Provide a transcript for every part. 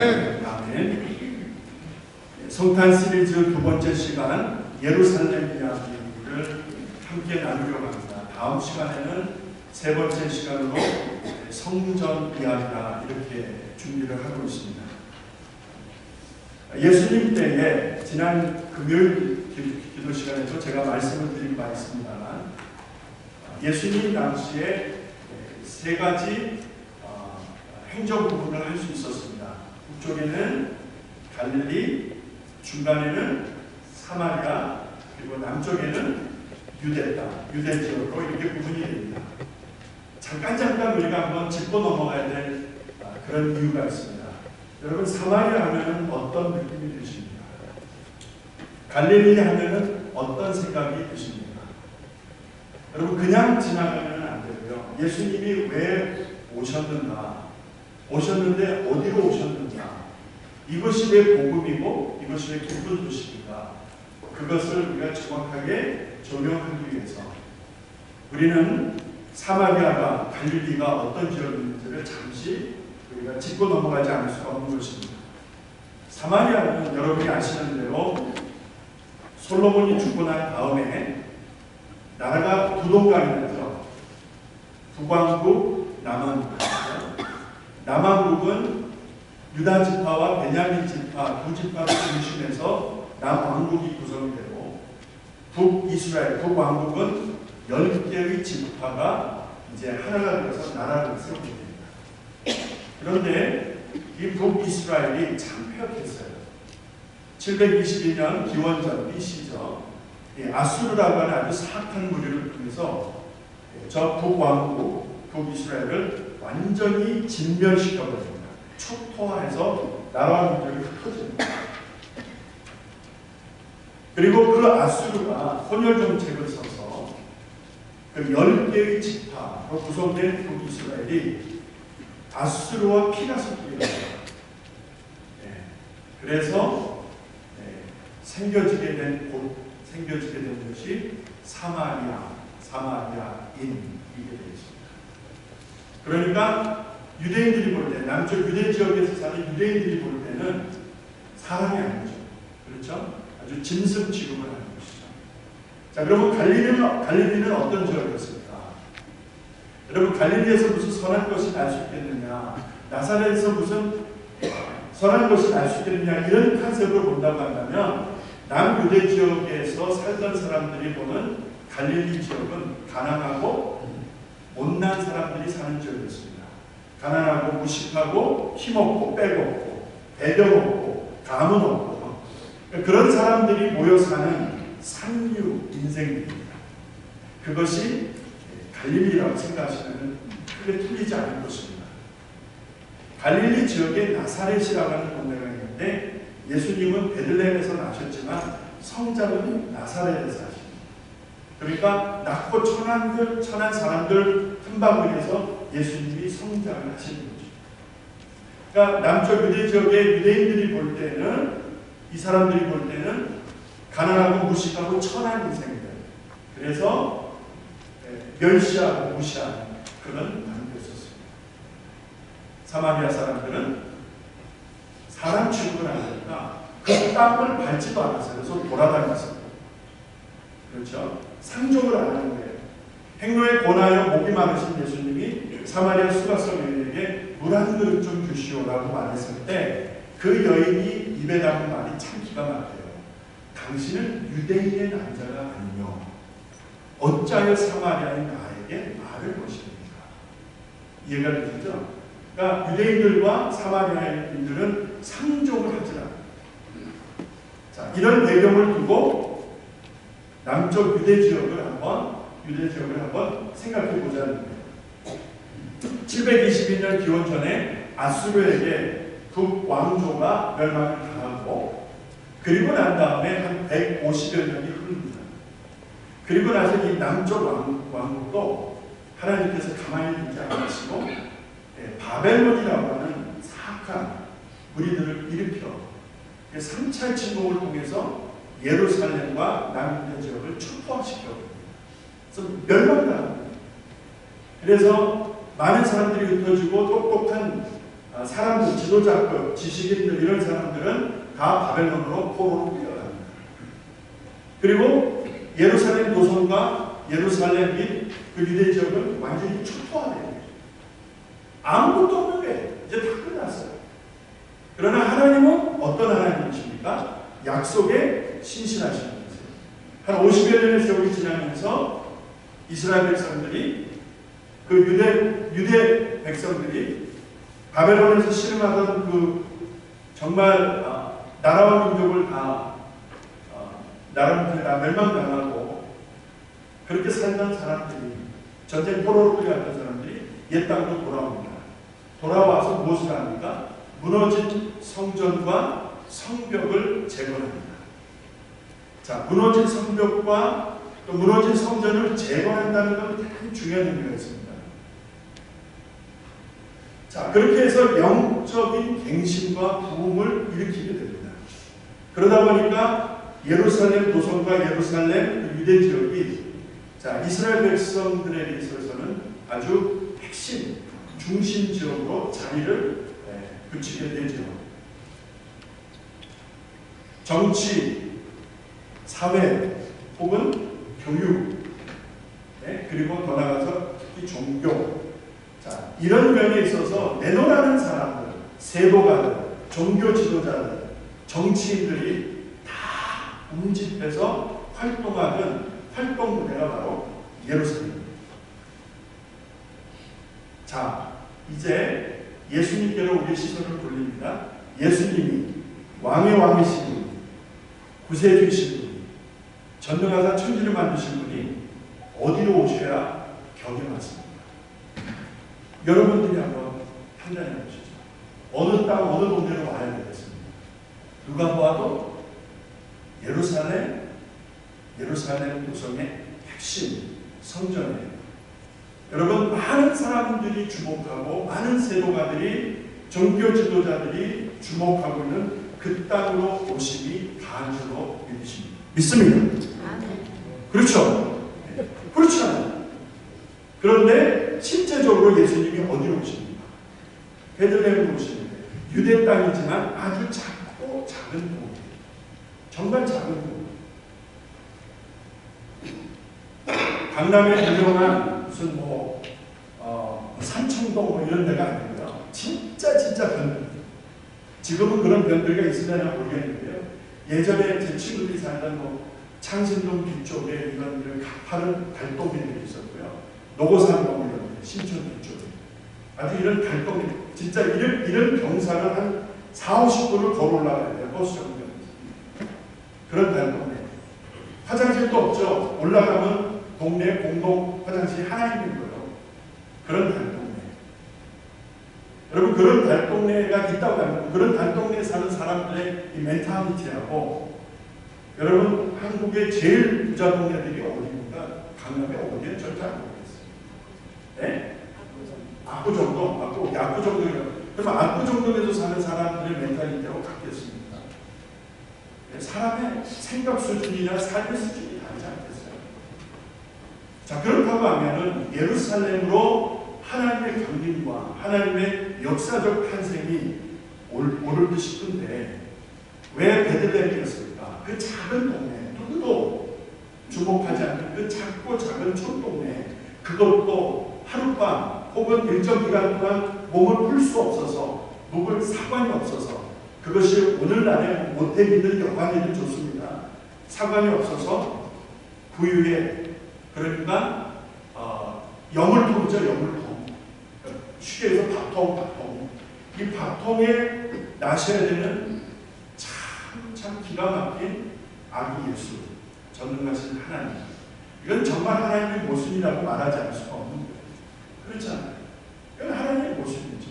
아멘. 성탄 시리즈 두 번째 시간 예루살렘 이야기를 함께 나누려고 합니다. 다음 시간에는 세 번째 시간으로 성전 이야기라 이렇게 준비를 하고 있습니다. 예수님 때에 지난 금요일 기도 시간에도 제가 말씀을 드린 바 있습니다만 예수님 당시에 세 가지 행정 부분을 할 수 있었습니다. 북쪽에는 갈릴리, 중간에는 사마리아, 그리고 남쪽에는 유대 지역으로 이렇게 구분이 됩니다. 잠깐 우리가 한번 짚고 넘어가야 될 그런 이유가 있습니다. 여러분, 사마리아 하면은 어떤 느낌이 드십니까? 갈릴리 하면은 어떤 생각이 드십니까? 여러분, 그냥 지나가면 안 되고요. 예수님이 왜 오셨는데 어디로 오셨느냐? 이것이 왜 복음이고 이것이 왜 기쁜 소식인가? 그것을 우리가 정확하게 적용하기 위해서 우리는 사마리아가 갈릴리가 어떤 지역인지를 잠시 우리가 짚고 넘어가지 않을 수가 없는 것입니다. 사마리아는 여러분이 아시는 대로 솔로몬이 죽고 난 다음에 나라가 두 동강이 되죠. 북왕국, 남왕국. 남왕국은 유다 지파와 베냐민 지파 두 지파를 중심해서 남왕국이 구성이 되고, 북이스라엘, 북왕국은 10개의 지파가 이제 하나가 되어서 나라를 세우게 됩니다. 그런데 이 북이스라엘이 참 패역했어요. 722년 기원전 BC죠. 아수르라고 하는 아주 사악한 무리를 통해서 저 북왕국, 북이스라엘을 완전히 진멸시켜버립니다. 촉토화해서 나라와 민족이 흩어집니다. 그리고 그 아수르가 혼혈 정책을 써서 그 10개의 지파로 구성된 북이스라엘이 아수르와 피가 섞이게 됩니다. 그래서 생겨지게 된 것이 사마리아인이게 되었습니다. 그러니까 유대인들이 볼 때, 남쪽 유대 지역에서 사는 유대인들이 볼 때는 사람이 아니죠. 그렇죠? 아주 짐승 취급을 하는 것이죠. 자, 그러면 갈릴리는 어떤 지역이었습니까? 여러분, 갈릴리에서 무슨 선한 것이 날 수 있겠느냐, 나사렛에서 무슨 선한 것이 날 수 있겠느냐, 이런 컨셉으로 본다고 한다면 남유대 지역에서 살던 사람들이 보는 갈릴리 지역은 가난하고 못난 사람들이 사는 지역이었습니다. 가난하고 무식하고 힘없고 빼먹고 배경 없고 가문 없고 그런 사람들이 모여 사는 산류 인생입니다. 그것이 갈릴리라고 생각하시면 크게 틀리지 않을 것입니다. 갈릴리 지역에 나사렛이라고 하는 동네가 있는데 예수님은 베들레헴에서 나셨지만 성자는 나사렛에서 하십니다. 그러니까 낮고 천한 사람들 한 바구니에서 예수님이 성장을 하시는 거죠. 그러니까 남쪽 유대 지역의 유대인들이 볼 때는, 이 사람들이 볼 때는 가난하고 무식하고 천한 인생들, 그래서 멸시하고 무시하는 그런 관계였었습니다. 사마리아 사람들은 사람 취급을 하니까 그 땅을 밟지도 않았어요. 그래서 돌아다녔어요. 그렇죠? 상종을 안 하는 거예요. 행로에 권하여 목이 마르신 예수님이 사마리아 수가성 여인에게 물 한 그릇 좀 주시오라고 말했을 때 그 여인이 입에 담은 말이 참 기가 막혀요. 당신은 유대인의 남자가 아니며 어찌하여 사마리아인 나에게 말을 거십니까? 이해가 되시죠? 그러니까 유대인들과 사마리아인들은 상종을 하지 않아요. 자, 이런 배경을 두고 남쪽 유대 지역을 한번 생각해 보자는 거예요. 722년 기원전에 아수르에게 북왕조가 멸망을 당하고, 그리고 난 다음에 한 150여 년이 흐릅니다. 그리고 나서 이 남쪽 왕국도 하나님께서 가만히 두지 않으시고 바벨론이라고 하는 사악한 무리들을 일으켜 3차 침공을 통해서 예루살렘과 남유대 지역을 촉포화시켰거든요. 그래서 멸망당합니다. 그래서 많은 사람들이 흩어지고 똑똑한 사람들, 지도자급, 지식인들 이런 사람들은 다 바벨론으로 포로로 끌려갑니다. 그리고 예루살렘 노선과 예루살렘 및 그 유대 지역은 완전히 초토화돼요. 아무것도 없는 게 이제 다 끝났어요. 그러나 하나님은 어떤 하나님이십니까? 약속에 신실하신 분이세요. 한 50여 년의 세월이 지나면서 이스라엘 백성들이 그 유대 백성들이 바벨론에서 씨름하던 그 정말 나라와 민족을 다 나라를 다 멸망당하고 그렇게 살던 사람들이 전쟁 포로로 끌려갔던 사람들이 옛 땅으로 돌아옵니다. 돌아와서 무엇을 합니까? 무너진 성전과 성벽을 재건합니다. 자, 무너진 성벽과 또 무너진 성전을 재건한다는 건 대단히 중요한 의미가 있습니다. 자, 그렇게 해서 영적인 갱신과 부흥을 일으키게 됩니다. 그러다 보니까 예루살렘 도성과 예루살렘 유대 지역이 자, 이스라엘 백성들에게 있어서는 아주 핵심, 중심 지역으로 자리를 붙이게 되죠. 정치, 사회, 혹은 교육, 그리고 더 나아가서 특히 종교. 자, 이런 면에 있어서 내노라는 사람들, 세도가들, 종교 지도자들, 정치인들이 다 운집해서 활동하는 활동 무대가 바로 예루살렘입니다. 자, 이제 예수님께로 우리 시선을 돌립니다. 예수님이 왕의 왕이신 분, 구세주이신 분, 전능하사 천지를 만드신 분이 어디로 오셔야 격에 맞습니까? 여러분들이 한번 판단해 보시죠. 어느 땅, 어느 동네로 와야 되겠습니까? 누가 봐도 예루살렘 도성의 핵심 성전이에요. 여러분, 많은 사람들이 주목하고 많은 세도가들이 종교 지도자들이 주목하고 있는 그 땅으로 오심이 다한 줄로 믿습니다. 그렇죠? 그렇지 않아요. 그런데 실제적으로 예수님이 어디로 오십니까? 베들레헴으로 오시는데 유대 땅이지만 아주 작고 작은 동네, 정말 작은 동네. 강남에 유명한 무슨 삼청동 뭐 이런 데가 아니고요. 진짜 변들. 지금은 그런 변들가 있으려나 모르겠는데요. 예전에 제 친구들이 살던 창신동 뒤쪽에 이런 가파른 달동네들이 있었고요. 노고산동 이런 데, 신촌 뒤쪽에 아주 이런 달동네, 진짜 이런 경사를 한 40-50분을 걸어 올라가야 돼요. 버스 정류장에서. 그런 달동네. 화장실도 없죠. 올라가면 동네 공동 화장실이 하나 있는 거예요. 그런 달동네. 여러분, 그런 달동네가 있다고 하면 그런 달동네에 사는 사람들의 이 멘탈리티하고 여러분, 한국의 제일 부자 동네들이 어디입니까? 강남에 어디에 절대 안 모르겠어요. 네? 압구정동, 압구정동이요. 그러면 압구정동에서 사는 사람들의 멘탈리티하고 같겠습니까? 사람의 생각 수준이나 삶의 수준이 다르지 않겠어요? 자, 그렇다고 하면은 예루살렘으로 하나님의 강림과 하나님의 역사적 탄생이 오르고 싶은데 왜 베들레헴이었을까? 그 작은 동네, 누구도 주목하지 않는 그 작고 작은 촌동네, 그것도 하룻밤 혹은 일정 기간 동안 몸을 풀 수 없어서, 묵을 사관이 없어서, 그것이 오늘날에 못해 믿는 여관이도 좋습니다. 사관이 없어서 부유에, 그러니까 여물통이죠, 여물통. 쉽게 해서 밥통. 이 밥통에 나셔야 되는 참 기가 막힌 아기 예수, 전능하신 하나님. 이건 정말 하나님의 모습이라고 말하지 않을 수가 없는 거예요. 그렇잖아요. 이건 하나님의 모습이죠.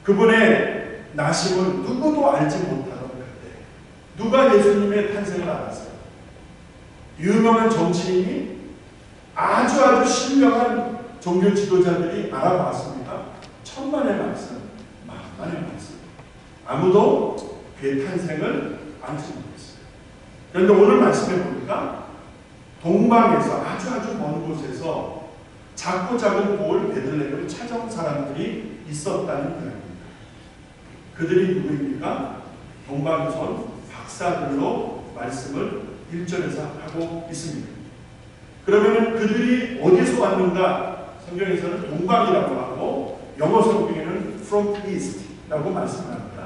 그분의 나심을 누구도 알지 못하던 그때 누가 예수님의 탄생을 알았어요? 유명한 정치인이 아주 신명한 종교 지도자들이 알아봤습니다. 천만의 말씀, 만만의 말씀. 아무도 그의 탄생을 알지 못했어요. 그런데 오늘 말씀해 보니까 동방에서 아주 먼 곳에서 작고 작은 보을 베들레헴을 찾아온 사람들이 있었다는 이야기입니다. 그들이 누구입니까? 동방손 박사들로 말씀을 1절에서 하고 있습니다. 그러면 그들이 어디서 왔는가? 성경에서는 동방이라고 하고 영어 성경에는 from east라고 말씀합니다.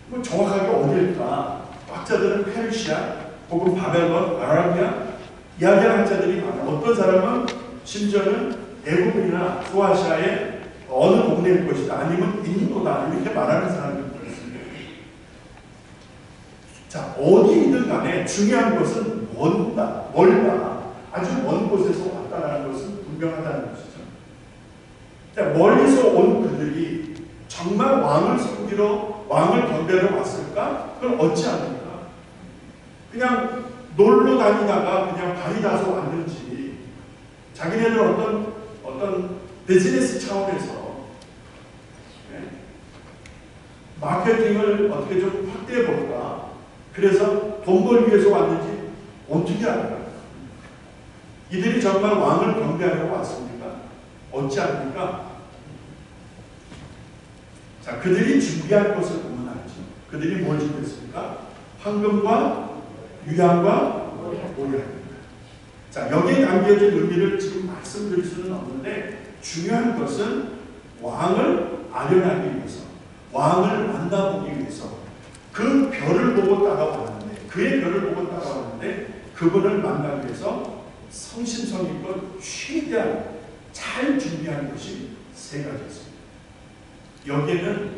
뭐 정확하게 어딜까? 학자들은 페르시아 혹은 바벨론, 아라비아 이야기하는 학자들이 많아요. 어떤 사람은 심지어는 애국이나 소아시아의 어느 동네일 것이다, 아니면 인도다, 이렇게 말하는 사람들도 있습니다. 자, 어디이든 간에 중요한 것은 멀다, 아주 먼 곳에서 왔다라는 것은 분명하다는 것이죠. 자, 멀리서 온 그들이 정말 왕을 섬기러, 왕을 경배하러 왔을까? 그걸 어찌합니까? 그냥 놀러 다니다가 그냥 발이 닿아서 왔는지, 자기네들 어떤 비즈니스 차원에서 마케팅을 어떻게 좀 확대해 볼까? 그래서 돈 벌기 위해서 왔는지 어떻게 알아요? 이들이 정말 왕을 경배하려고 왔습니까? 어찌합니까? 자, 그들이 준비한 것을 보면 알죠. 그들이 뭘 준비했습니까? 황금과 유향과 모략입니다. 자, 여기에 담겨진 의미를 지금 말씀드릴 수는 없는데, 중요한 것은 왕을 아련하기 위해서, 왕을 만나보기 위해서 그 별을 보고 따라왔는데, 그의 별을 보고 따라왔는데, 그분을 만나기 위해서 성심성의껏 최대한 잘 준비한 것이 세 가지였습니다. 여기에는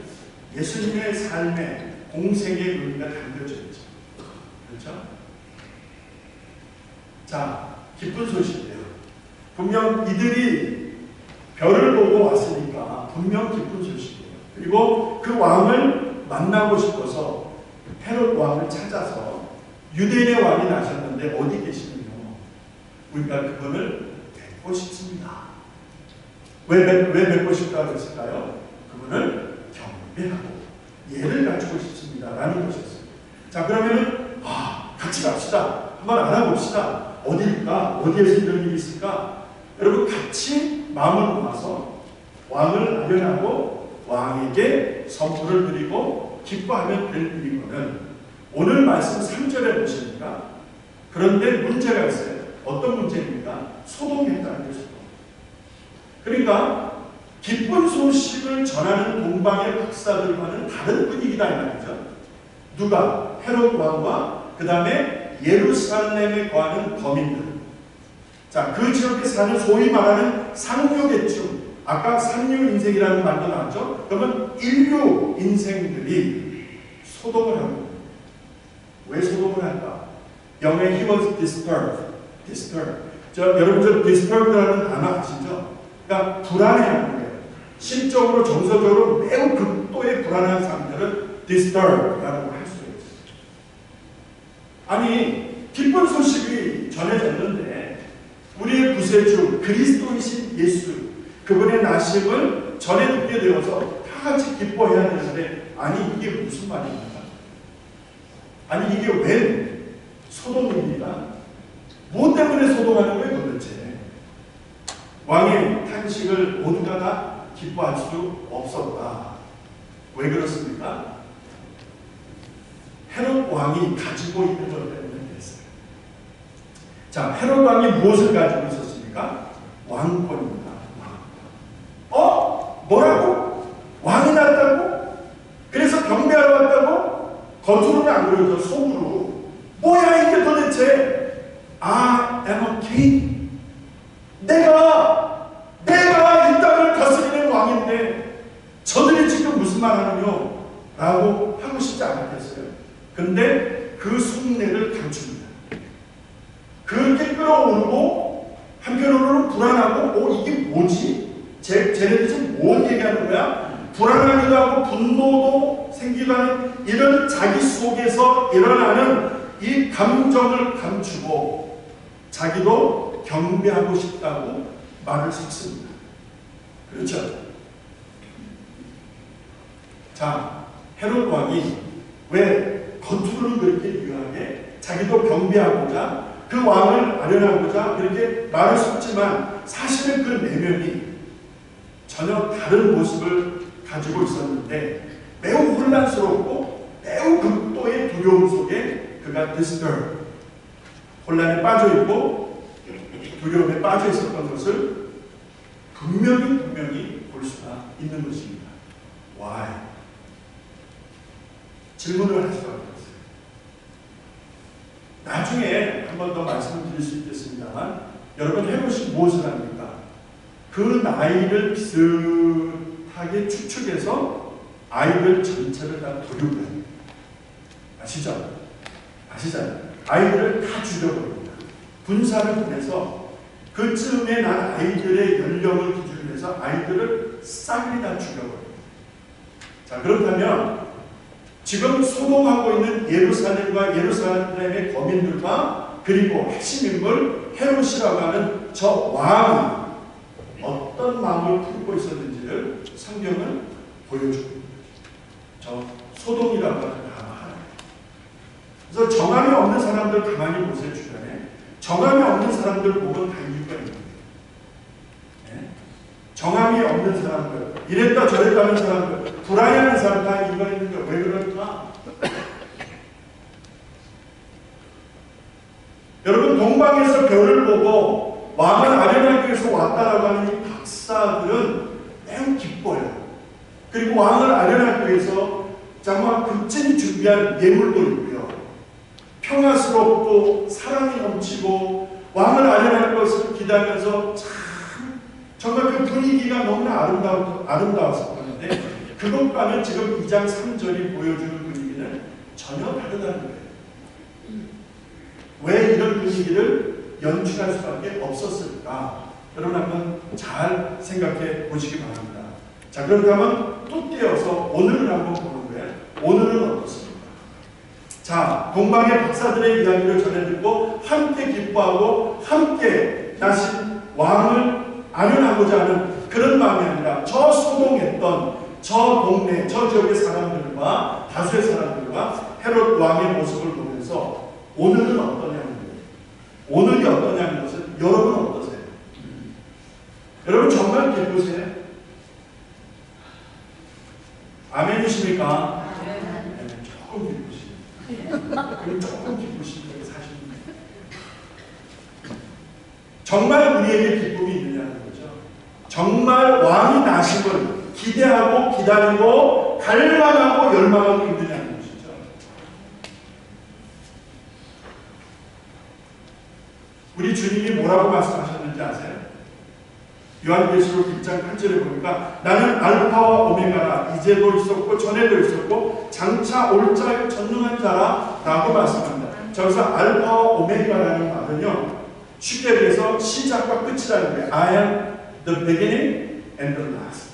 예수님의 삶의 공생의 의미가 담겨져 있죠. 그렇죠? 자, 기쁜 소식이에요. 분명 이들이 별을 보고 왔으니까 분명 기쁜 소식이에요. 그리고 그 왕을 만나고 싶어서 헤롯 왕을 찾아서, 유대인의 왕이 나셨는데 어디 계시는요? 우리가 그분을 뵙고 싶습니다. 왜 뵙고 싶다고 했을까요? 그분을 경배하고 예를 갖추고 싶습니다 라는 것이었어요. 자, 그러면은 같이 갑시다. 한번 알아봅시다. 어디일까? 어디에서 이런 일이 있을까? 여러분, 같이 마음을 모아서 왕을 아련하고 왕에게 선물을 드리고 기뻐하면 될 일이거든. 오늘 말씀 3절에 보십니까? 그런데 문제가 있어요. 어떤 문제입니까? 소동했다는 것이죠. 그러니까 기쁜 소식을 전하는 동방의 박사들과는 다른 분위기다 이 말이죠. 누가? 헤롯 왕과 그 다음에 예루살렘에 거하는 거민들. 자, 그 지역에 사는 소위 말하는 상류계층, 아까 상류인생이라는 말도 나왔죠. 그러면 인류 인생들이 소동을 합니다. 왜 소동을 할까? 영어에 he was disturbed. 여러분 저 disturbed라는 단어 아시죠? 그러니까 불안해하는 거예요. 심적으로 정서적으로 매우 극도의 불안한 상태를 disturbed라고 할 수 있어요. 아니, 기쁜 소식이 전해졌는데 우리의 구세주 그리스도이신 예수, 그분의 나심을 전해 듣게 되어서 다 같이 기뻐해야 되는데, 아니 이게 무슨 말입니까? 아니 이게 왜 소동입니까? 뭐 때문에 소동하는 거예요 도대체? 왕의 탄식을 모두가 다 기뻐할 수 없었다. 왜 그렇습니까? 헤롯 왕이 가지고 있는 것 때문에 그랬어요. 자, 헤롯 왕이 무엇을 가지고 있었습니까? 왕권입니다. 뭐라고? 왕이 났다고? 그래서 경배하러 왔다고? 겉으로는 안 그러죠. 속으로. 뭐야 이게 도대체? I am a king. 내가 이 땅을 다스리는 왕인데 저들이 지금 무슨 말 하느냐? 라고 하고 싶지 않았겠어요. 근데 그 속내를 감춥니다. 그렇게 끌어오르고 한편으로는 불안하고 이게 뭐지? 쟤네들 지금 뭘 얘기하는 거야? 불안하기도 하고 분노도 생기도 하는 이런 자기 속에서 일어나는 이 감정을 감추고 자기도 경배하고 싶다고 말을 섞습니다. 그렇죠? 자, 헤롯 왕이 왜 겉으로는 그렇게 유하게 자기도 경배하고자 그 왕을 아련하고자 그렇게 말을 쏟지만 사실은 그 내면이 전혀 다른 모습을 가지고 있었는데 매우 혼란스럽고 매우 극도의 두려움 속에 그가 디스터브, 혼란에 빠져있고 두려움에 빠져 있었던 것을 분명히 볼 수가 있는 것입니다. Why? 질문을 할 수가 없어요. 나중에 한 번 더 말씀을 드릴 수 있겠습니다만 여러분 해보시고 무엇을 합니까? 그 나이를 비슷하게 추측해서 아이들 전체를 다 도륙을 합니다. 아시죠? 아시잖아요. 아이들을 다 죽여버립니다. 군사를 보내서 그쯤에 난 아이들의 연령을 기준으로 해서 아이들을 싹이 다 죽여버립니다. 자, 그렇다면 지금 소동하고 있는 예루살렘과 예루살렘의 거민들과 그리고 핵심 인물 헤롯이라고 하는 저 왕이 어떤 마음을 품고 있었는지를 성경은 보여줍니다. 저 소동이라고 하는 단어 하나. 그래서 정함이 없는 사람들 가만히 보세요. 주변에 정함이 없는 사람들 보면 다 이유가 있는 거예요. 네? 정함이 없는 사람들, 이랬다 저랬다 하는 사람들, 불안해하는 사람 다 이유가 있는 거예요. 왜 그럴까? 여러분, 동방에서 별을 보고 왕을 아련하기 위해서 왔다라고 하는 이 박사들은 매우 기뻐요. 그리고 왕을 아련하기 위해서 정말 극진히 준비한 예물도 있고요. 평화스럽고 사랑이 넘치고 왕을 아련할 것을 기대하면서 참 정말 그 분위기가 너무나 아름다워서 그런데 그것과는 지금 2장 3절이 보여주는 분위기는 전혀 다르다는 거예요. 왜 이런 분위기를 연출할 수밖에 없었을까? 여러분 한번 잘 생각해 보시기 바랍니다. 자, 그렇다면 또 떼어서 오늘을 한번 보는 거예요. 오늘은 어떻습니까? 자, 동방의 박사들의 이야기를 전해 듣고 함께 기뻐하고 함께 나신 왕을 아련하고자 하는 그런 마음이 아니라 저 소동했던 저 동네, 저 지역의 사람들과 다수의 사람들과 헤롯 왕의 모습을 보면서 오늘은 어떠냐는 거예요. 오늘이 어떠냐는 것은 여러분은 어떠세요? 여러분 정말 기쁘세요? 아멘이십니까? 네, 조금 기쁘시네요. 조금 기쁘신 게 사실입니다. 정말 우리에게 기쁨이 있느냐는 거죠. 정말 왕이 나심을 기대하고 기다리고 갈망하고 열망하고 있느냐는 것이죠. 우리 주님이 뭐라고 말씀하셨는지 아세요? 요한계시록 1장 8절에 보니까 나는 알파와 오메가라, 이제도 있었고 전에도 있었고 장차 올 자에 전능한 자라 라고 말씀합니다. 저기서 알파와 오메가라는 말은요, 쉽게 얘기해서 시작과 끝이라는 거예요. I am the beginning and the last.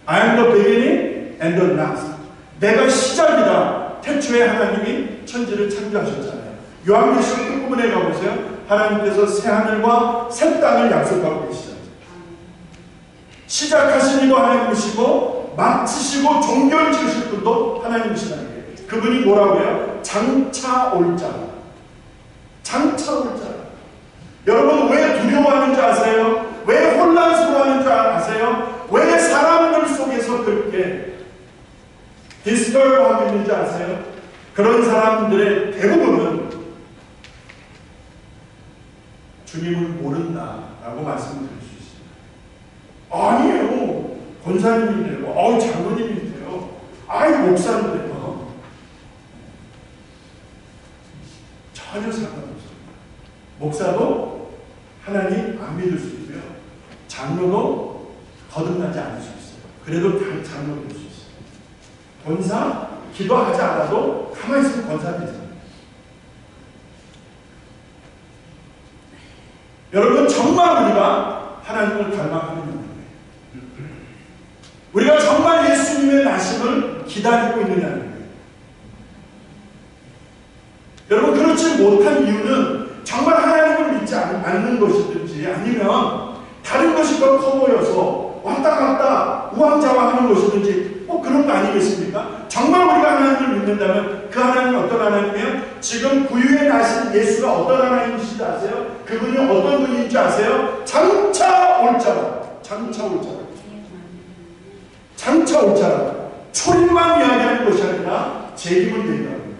I am the beginning and the last. 내가 시작이다. 태초에 하나님이 천지를 창조하셨잖아요. 요한계시록 끝부분에 가보세요. 하나님께서 새 하늘과 새 땅을 약속하고 계시잖아요. 시작하신 이도 하나님이시고 마치시고 종결 지으실 분도 하나님이시라는 거예요. 그분이 뭐라고 해요? 장차 올 자. 장차 올 자. 여러분 왜 두려워하는지 아세요? 왜 혼란스러워하는지 아세요? 왜 사람들 속에서 그렇게 디스터브하고 있는지 아세요? 그런 사람들의 대부분은 주님을 모른다라고 말씀을 드릴 수 있습니다. 아니에요. 권사님인데요. 장로님인데요. 목사인데요. 전혀 상관없습니다. 목사도 하나님 안 믿을 수 있고요. 장로도 거듭나지 않을 수 있어요. 그래도 장로 될 수 있어요. 권사, 기도하지 않아도 가만히 있으면 권사 되잖아요. 여러분 정말 우리가 하나님을 닮아가는 거예요. 우리가 정말 예수님의 나심을 기다리고 있느냐는 거예요. 여러분 그렇지 못한 이유는 정말 하나님을 믿지 않는 것이든지 아니면 다른 것이 더 커 보여서 왔다 갔다 우왕좌왕하는 것이든지 꼭 그런 거 아니겠습니까? 정말 우리가 하나님을 믿는다면 그 하나님은 어떤 하나님이에요? 지금 구유에 나신 예수가 어떤 하나님이신지 아세요? 그분이 어떤 분인지 아세요? 장차 올 자라. 장차 올 자라. 장차 올 자라. 초림만 이야기하는 것이 아니라 재림을 얘기합니다.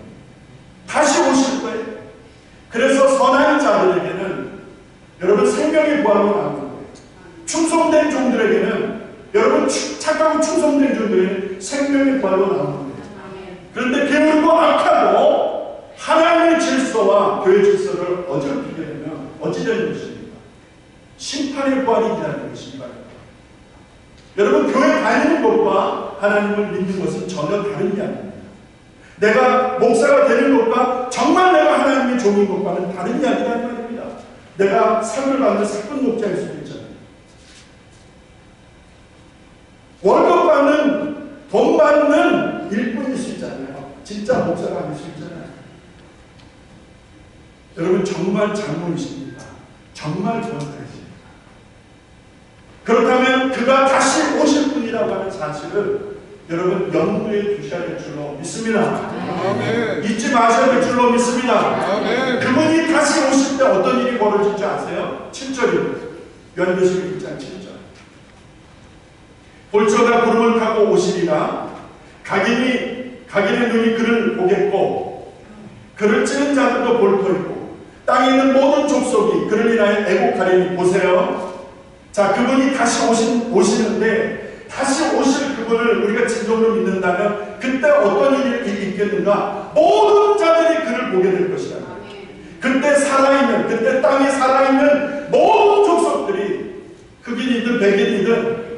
다시 오실 거예요. 그래서 선한 자들에게는 여러분 생명의 부활로 나오는 거예요. 충성된 종들에게는 여러분 착하고 충성된 종들에게는 생명의 부활로 나오는 거예요. 그런데 게으르고 악하고 하나님의 질서와 교회 질서를 어지럽히게 되면 어찌 되는 것입니까? 심판의 부활이 기다리는 것입니다. 여러분 교회 다니는 것과 하나님을 믿는 것은 전혀 다른 이야기입니다. 내가 목사가 되는 것과 정말 내가 하나님의 종인 것과는 다른 이야기라는 말입니다. 내가 상을 받는 사건 목자일 수도 있잖아요. 월급 받는 돈 받는 일꾼일 수 있잖아요. 진짜 목사가 아닐 수 있잖아요. 여러분 정말 장로이십니까? 정말 전사이십니까? 그렇다면 그가 다시 오실 분이라고 하는 사실을 여러분 염두에 두셔야 될 줄로 믿습니다. 아멘. 잊지 마셔야 될 줄로 믿습니다. 아멘. 그분이 다시 오실 때 어떤 일이 벌어질지 아세요? 7절입니다. 요한계시록 1장 7절. 볼저가 구름을 타고 오시리라. 각인의 눈이 그를 보겠고 그를 찌는 자들도 볼 터이고 땅에 있는 모든 족속이 그를 인하여 애곡하리니. 보세요. 자, 그분이 다시 오시는데 다시 오실 그분을 우리가 진정으로 믿는다면 그때 어떤 일이 있겠는가? 모든 자들이 그를 보게 될 것이다. 그때 살아있는, 그때 땅에 살아있는 모든 족속들이 흑인이든 백인이든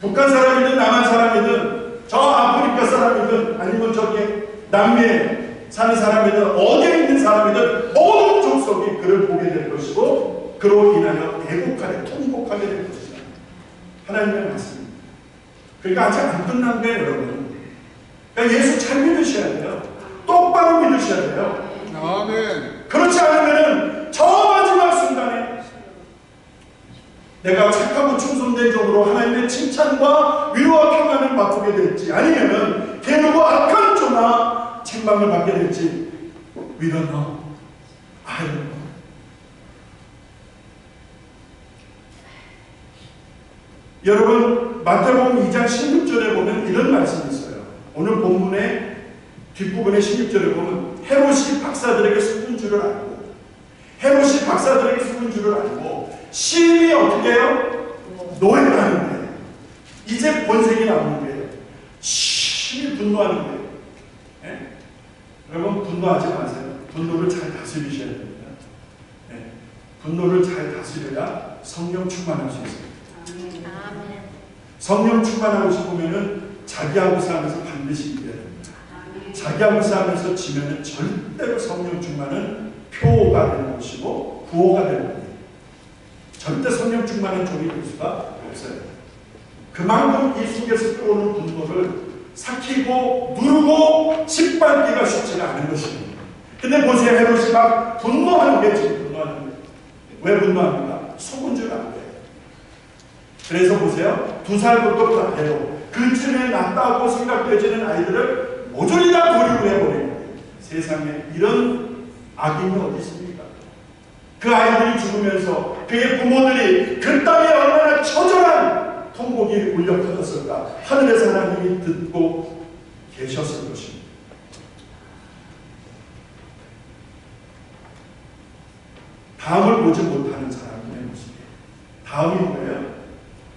북한 사람이든 남한 사람이든 저 아프리카 사람이든 아니면 저기 남미에 사는 사람이든 어디에 있는 사람이든 모든 족속이 그를 보게 될 것이고 그로 인하여 애곡하게 통곡하게 될 것이다. 하나님의 말씀입니다. 그러니까 아직 안 끝난 거예요, 여러분. 그러니까 예수 잘 믿으셔야 돼요. 똑바로 믿으셔야 돼요. 아멘. 그렇지 않으면 저 마지막 순간에 내가 착하고 충성된 종으로 하나님의 칭찬과 위로와 평안을 맛보게 될지 아니면 게으르고 악한 종아 책망을 받게 될지 We don't know. I don't know. 여러분 마태복음 2장 16절에 보면 이런 말씀이 있어요. 오늘 본문의 뒷부분의 16절에 보면 헤롯이 박사들에게 속은 줄을 알고 헤롯이 박사들에게 속은 줄을 알고 시인이 어떻게 해요? 노예를 하는 거예요. 이제 본색이 나오는 거예요. 시인이 분노하는 거예요. 네? 여러분 분노하지 마세요. 분노를 잘 다스리셔야 됩니다. 네? 분노를 잘 다스려야 성령 충만할 수 있어요. 성령 충만하고 싶으면은 자기하고 싸우면서 반드시 이겨야 됩니다. 자기하고 싸우면서 지면은 절대로 성령 충만은 표가 되는 것이고 구호가 되는 거예요. 절대 성령 충만한 종이 될 수가 없어요. 그만큼 이 속에서 들어오는 분노를 삭히고 누르고 짓밟기가 쉽지가 않은 것입니다. 근데 보세요. 헤롯이 막 분노하는 게 지금 분노하는 거예요. 왜 분노합니까? 속은 줄 알아요. 그래서 보세요. 2살부터 해요. 근처에 낫다고 생각되지는 아이들을 모조리 다 도륙을 해버리는 거예요. 세상에 이런 악인이 어디 있습니까? 그 아이들이 죽으면서 그의 부모들이 그 땅에 얼마나 처절한 통곡이 울려 퍼졌을까? 하늘에서 하나님이 듣고 계셨을 것입니다. 다음을 보지 못하는 사람의 모습이에요. 다음이 뭐예요?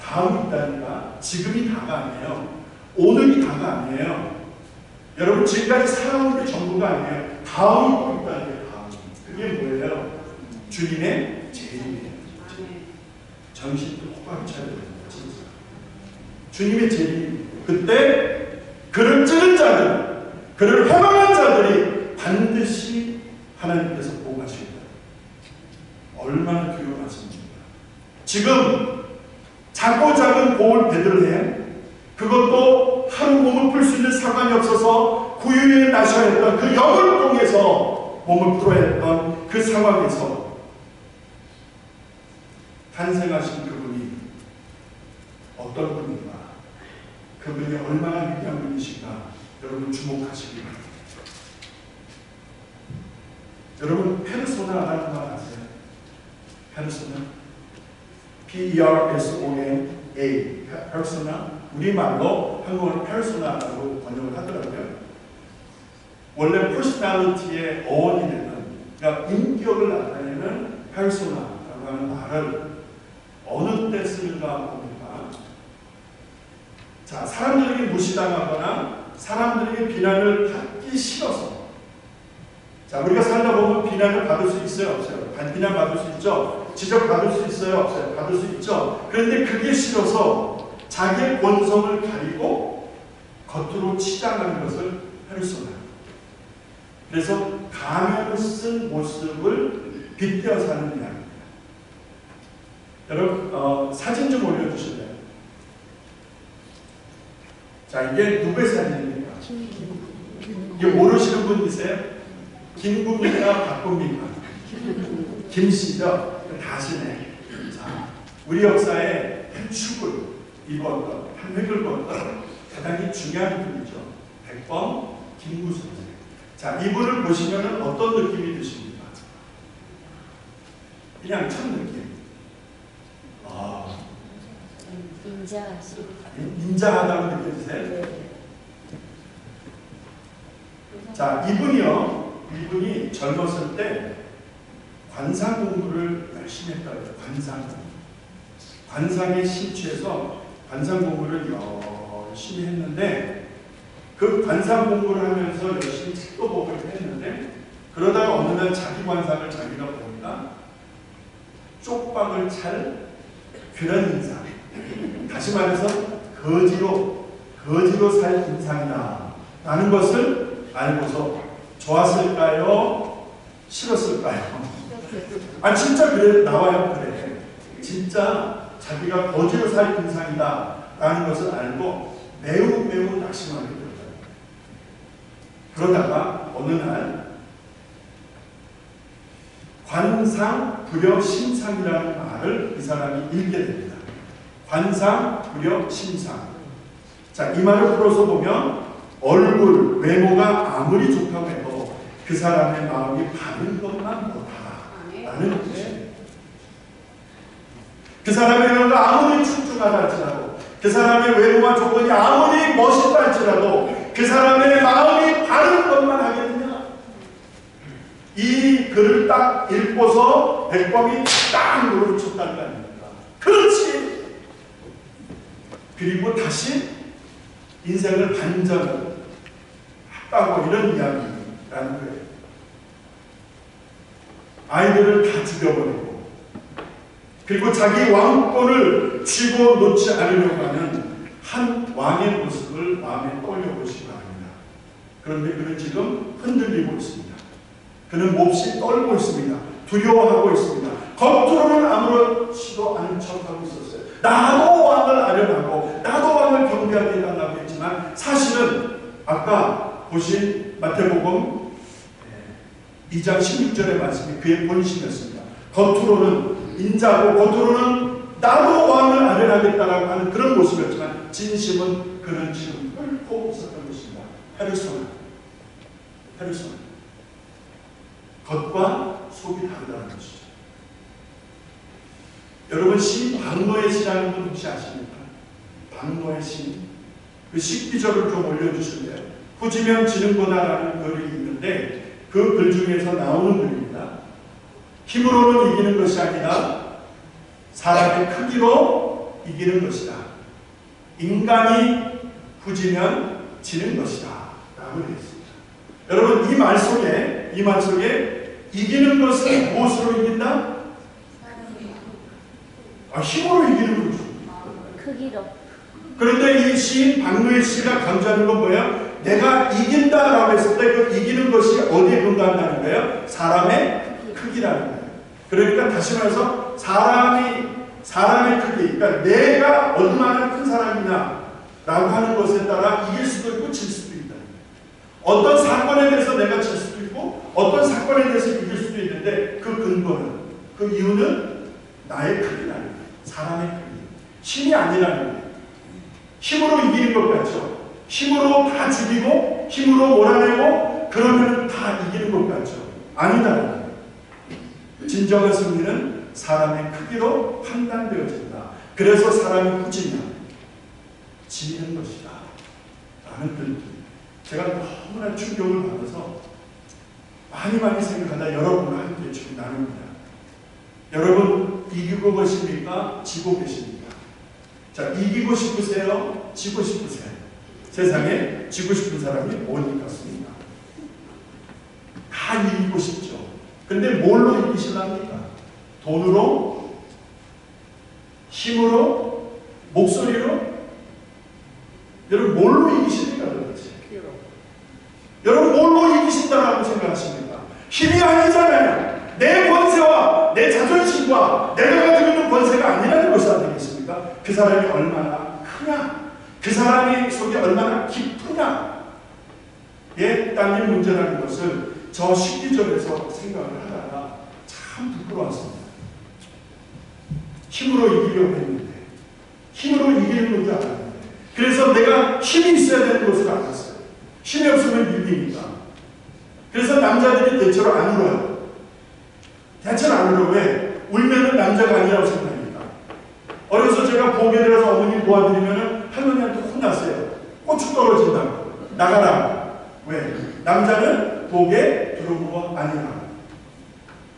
다음이 있다니까 지금이 다가 아니에요. 오늘이 다가 아니에요. 여러분 지금까지 살아온 게 전부가 아니에요. 다음이 또 있다는 게 다음. 그게 뭐예요? 주님의 재림이에요. 정신 똑바로 차려야 됩니다. 주님의 재림. 그때 그를 찌른 자들, 그를 회방한 자들이 반드시 하나님께서 보호하십니다. 얼마나 귀한 말씀입니까? 지금 작고 작은 보울 베들레헴, 그것도 하루 몸을 풀 수 있는 상관이 없어서 구유에 나셔야 했던 그 영을 통해서 몸을 풀어야 했던 그 상황에서 탄생하신 그분이 어떤 분인가, 그분이 얼마나 위대한 분이신가 여러분 주목하시기 바랍니다. 여러분 페르소나라는 말 아세요? 페르소나? P-E-R-S-O-N-A 페르소나? 우리말로 한국어로 페르소나라고 번역을 하더라고요. 원래 퍼스널리티의 어원이 되는, 그러니까 인격을 나타내는 페르소나라고 하는 말을 어느 때 쓰는가 보니까, 자, 사람들에게 무시당하거나 사람들에게 비난을 받기 싫어서, 자, 우리가 살다 보면 비난을 받을 수 있어요, 없어요? 비난 받을 수 있죠. 지적 받을 수 있어요, 없어요? 받을 수 있죠. 그런데 그게 싫어서 자기의 본성을 가리고 겉으로 치장하는 것을 페르소나. 그래서 가면을 쓴 모습을 빗대어 사는 이야기입니다. 여러분 사진 좀 올려주실래요? 자, 이게 누구의 사진입니까? 이게 모르시는 분 있어요? 김구입니까? 박구입니까? 김씨죠? 다시네. 자, 우리 역사에 한 축을 입었던, 한 획을 그었던 대단히 중요한 분이죠. 백범 김구 선생. 자, 이분을 보시면 어떤 느낌이 드십니까? 그냥 첫 느낌. 인자하다고 느껴지세요? 네. 자, 이분이 젊었을 때 관상 공부를 열심히 했다고 해요. 관상에 심취해서 관상 공부를 열심히 했는데, 그 관상 공부를 하면서 열심히 책도 보고 했는데, 그러다가 어느 날 자기 관상을 자기가 보니까 쪽박을 찰 그런 인상, 다시 말해서 거지로 살 인상이다 라는 것을 알고서 좋았을까요? 싫었을까요? 진짜 그래, 나와요. 그래, 진짜 자기가 거지로 살 인상이다 라는 것을 알고 매우 낙심하게 되었어요. 그러다가 어느 날 관상불여심상이라는 말을 이 사람이 읽게 됩니다. 관상불여심상. 자, 이 말을 풀어서 보면 얼굴, 외모가 아무리 좋다고 해도 그 사람의 마음이 바른 것만 못하다라는 뜻이에요. 그 사람의 외모가 아무리 출중하다 할지라도, 그 사람의 외모와 조건이 아무리 멋있다 할지라도 그 사람의 마음이 바른 것만 하겠느냐? 이 글을 딱 읽고서 백범이 딱 노를 쳤다는 거 아닙니까? 그렇지! 그리고 다시 인생을 반전을 했다고, 이런 이야기라는 거예요. 아이들을 다 죽여버리고, 그리고 자기 왕권을 쥐고 놓지 않으려고 하는 한 왕의 모습을 마음에 떠올려 보시기 바랍니다. 그런데 그는 지금 흔들리고 있습니다. 그는 몹시 떨고 있습니다. 두려워하고 있습니다. 겉으로는 아무렇지도 않은 척하고 있었어요. 나도 왕을 아련하고 나도 왕을 경배하게 해달라고 했지만, 사실은 아까 보신 마태복음 2장 16절의 말씀이 그의 본심이었습니다. 겉으로는 인자고 겉으로는 나도 왕을 아련하겠다라고 하는 그런 모습이었지만, 진심은 그는 지금 끓고 있었던 것입니다. 페르소나. 겉과 속이 다르다는 것이죠. 여러분, 시 박노의 시라는 분 혹시 아십니까? 박노의 시. 그 시기절을 좀 올려주실래요? 후지면 지는거다라는 글이 있는데, 그 글 중에서 나오는 글입니다. 힘으로는 이기는 것이 아니라 사람의 크기로 이기는 것이다. 인간이 후지면 지는 것이다 라고 되어 있습니다. 여러분, 이 말 속에 이기는 것은 무엇으로 이긴다? 힘으로 이기는 거죠. 크기로. 그런데 이 시인 박노의 시가 강조하는 건 뭐예요? 내가 이긴다라고 했을 때 그 이기는 것이 어디에 근거한다는 거예요? 사람의 크기라는 거예요. 그러니까 다시 말해서 사람의 크기, 그러니까 내가 얼마나 큰 사람이냐 라고 하는 것에 따라 이길 수도 있고 질 수도 있다. 어떤 사건에 대해서 내가 질 수도 있고 어떤 사건에 대해서 이길 수도 있는데, 그 근거는, 그 이유는 나의 크기라는 거예요. 사람의 크기. 힘이 아니라는 거예요. 힘으로 이기는 것 같죠? 힘으로 다 죽이고 힘으로 몰아내고 그러면 다 이기는 것 같죠. 아니다. 진정한 승리는 사람의 크기로 판단되어진다. 그래서 사람이 후지면 지는 것이다 라는 뜻. 제가 너무나 충격을 받아서 많이 생각하다 여러분과 함께 지금 나눕니다. 여러분 이기고 계십니까? 지고 계십니까? 자, 이기고 싶으세요? 지고 싶으세요? 세상에 지고 싶은 사람이 못 있겠습니까? 다 이기고 싶죠. 근데 뭘로 이기실랍니까? 돈으로? 힘으로? 목소리로? 여러분 뭘로 이기십니까 도대체? 여러분 뭘로 이기신다고 생각하십니까? 힘이 아니잖아요. 내 권세와 내 자존심과 내가 가지고 있는 권세가 아니라는 것이 아니겠습니까? 그 사람이 얼마나 크냐? 그 사람의 속이 얼마나 깊으냐? 예, 땅의 문제라는 것을 저 식기적에서 생각을 하다가 참 부끄러웠습니다. 힘으로 이기려고 했는데 힘으로 이기는 것도 알았는데 그래서 내가 힘이 있어야 되는 것을 알았어요. 힘이 없으면 밀리니까. 그래서 남자들이 대체로 안 울어요. 대체로 안 울어. 왜? 울면은 남자가 아니라고 생각합니다. 어려서 제가 부엌에 들어가서 어머님 도와드리면은 할머니한테 혼났어요. 고추 떨어진다고. 나가라. 왜? 남자는 부엌에 들어오는 거 아니라.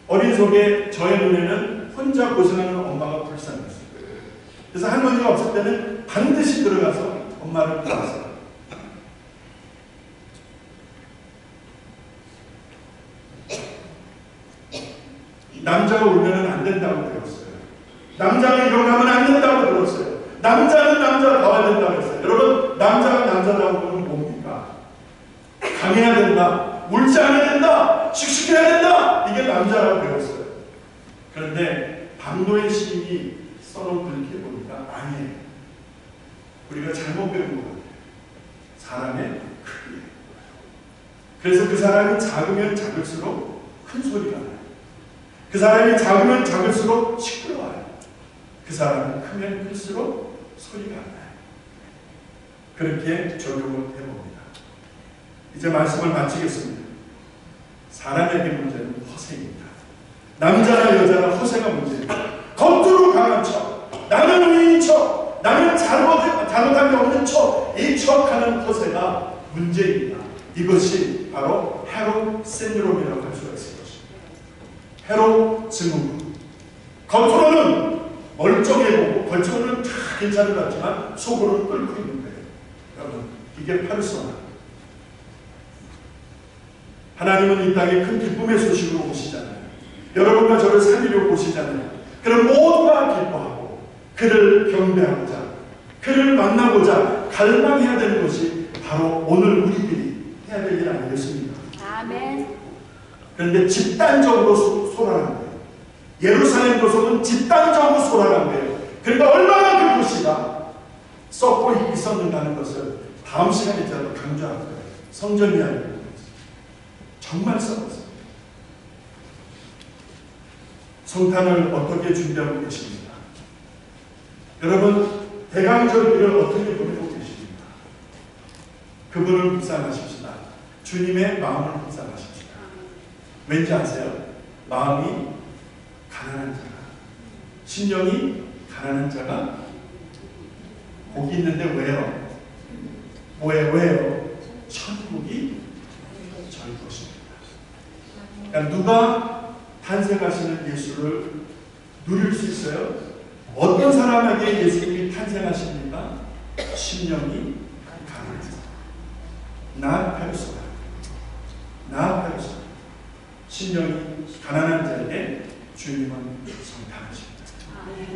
어린 속에 저의 눈에는 혼자 고생하는 엄마가 불쌍했어요. 그래서 할머니가 없을 때는 반드시 들어가서 엄마를 도왔어요. 남자가 울면 안 된다고 배웠어요. 남자가 일어나면 안 된다고 배웠어요. 남자는 남자가 나와야 된다고 했어요. 여러분, 남자가 남자라고 하면 뭡니까? 강해야 된다. 울지 않아야 된다. 씩씩해야 된다. 이게 남자라고 배웠어요. 그런데 박노해 시인이 써놓은 글귀에 보니까 아니에요. 우리가 잘못 배운 것 같아요. 사람의 크기. 그래서 그 사람이 작으면 작을수록 큰 소리가 나요. 그 사람이 작으면 작을수록 시끄러워요. 그 사람이 크면 클수록 소리가 안 나요. 그렇게 적용을 해봅니다. 이제 말씀을 마치겠습니다. 사람에게 문제는 허세입니다. 남자나 여자나 허세가 문제입니다. 겉으로 강한 척, 나는 의인인 척, 나는 잘못한 게 없는 척, 이 척하는 허세가 문제입니다. 이것이 바로 헤롯 신드롬이라고 할 수가 있을 것입니다. 헤롯 증후군. 겉으로는 멀쩡해 보고 겉으로는 다 괜찮은 것 같지만 속으로는 끓고 있는 거예요. 여러분, 이게 페르소나. 하나님은 이 땅에 큰 기쁨의 소식으로 오시잖아요. 여러분과 저를 살리려고 오시잖아요. 그럼 모두가 기뻐하고 그를 경배하고자, 그를 만나고자 갈망해야 되는 것이 바로 오늘 우리들이 해야 될 일 아니겠습니까? 아멘. 그런데 집단적으로 소란한 거예요. 예루살렘 교석은 집단적으로 소란한 거예요. 그러니까 얼마나 그것이가 썩고 있었는가는 것을 다음 시간에 제가 강조할 거예요. 성전 이야기를 정말 썩었어요. 성탄을 어떻게 준비하고 계십니까? 여러분, 대강절기를 어떻게 보내고 계십니까? 그분을 묵상하십시다. 주님의 마음을 묵상하십시다. 왠지 아세요? 마음이 가난한 자가, 심령이 가난한 자가 복이 있는데 왜요? 왜요? 천국이 절 것입니다. 그러니까 누가 탄생하시는 예수를 누릴 수 있어요? 어떤 사람에게 예수님이 탄생하십니까? 심령이 가난한 자. 나 페르소나. 심령이 가난한 자에게 주님은 성탄하십니다.